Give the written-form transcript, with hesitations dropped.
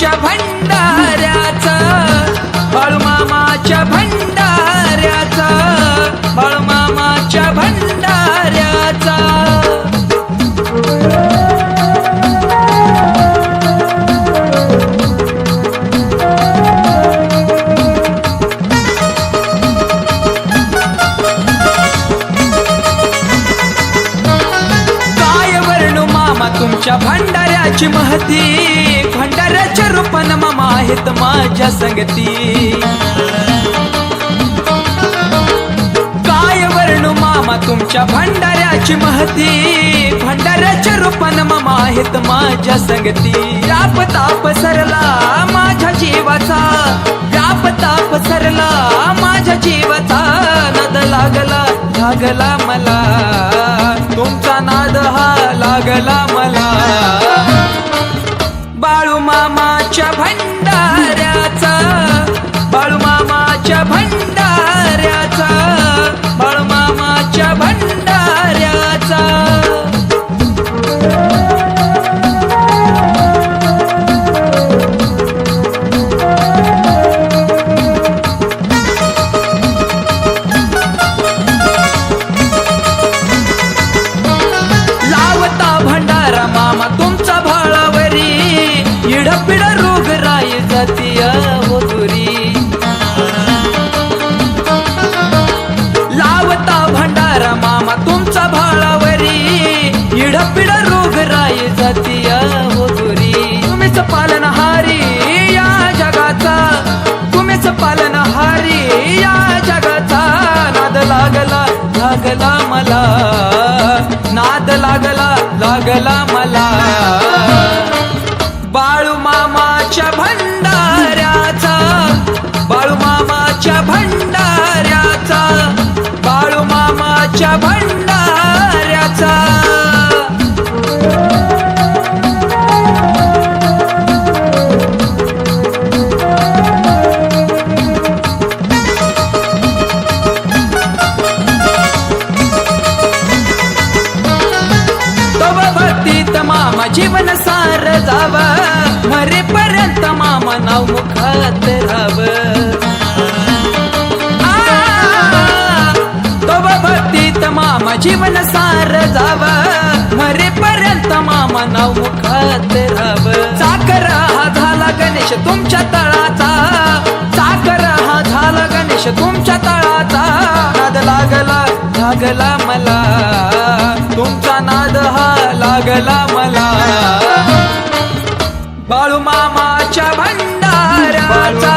बाळूमामाच्या भंडाऱ्याचा, बाळूमामाच्या भंडाऱ्याचा, बाळूमामाच्या भंडाऱ्याचा। काय वर्णू मामा तुमच्या भंडाऱ्याची महती, भंडाऱ्याच्या रूपानं मामा आहेत माझ्या संगती। काय वर्णू मामा तुमच्या भंडाऱ्याची महती, भंडाऱ्याच्या रूपानं मामा आहेत माझ्या संगती। व्याप ताप सरला माझ्या जीवाचा, व्याप ताप सरला माझ्या जीवाचा, नाद लागला लागला मला, तुमचा नाद हा लागला मला। बाळूमामाच्या भंडाऱ्याचा, बाळूमामाच्या भंडाऱ्याचा, बाळूमामाच्या भंडाऱ्याचा। लावता भंडारा मामा तुमचा भाळावरी, इडपिड रोगराई जातीया होतुरी। लावता भंडारा मामा तुमचा भाळावरी, इडपिड रोगराई जातीया होतुरी। तुम्हीच पालनहारी या जगाचा, तुम्हीच पालनहारी या जगाचा, नाद लागला लागला मला, नाद लागला लागला मला। बाळूमामाच्या भंडाऱ्याचा, बाळूमामाच्या भंडाऱ्याचा, बाळूमामाच्या भंडाऱ्याचा। भक्तीत मामा जीवन सार जाव, मरेपर्यंत मामा नाव मुखात राहाव। भक्तीत मामा जीवन सार जाव, मरेपर्यंत मामा नाव मुखात राहाव। साखर हा झाला गणेश तुमच्या तळाचा, साखर हा झाला गणेश तुमच्या तळाचा, नाद लागला लागला मला, तुमचा नाद हा लागला मला। बाळूमामाच्या भंडाऱ्याचा,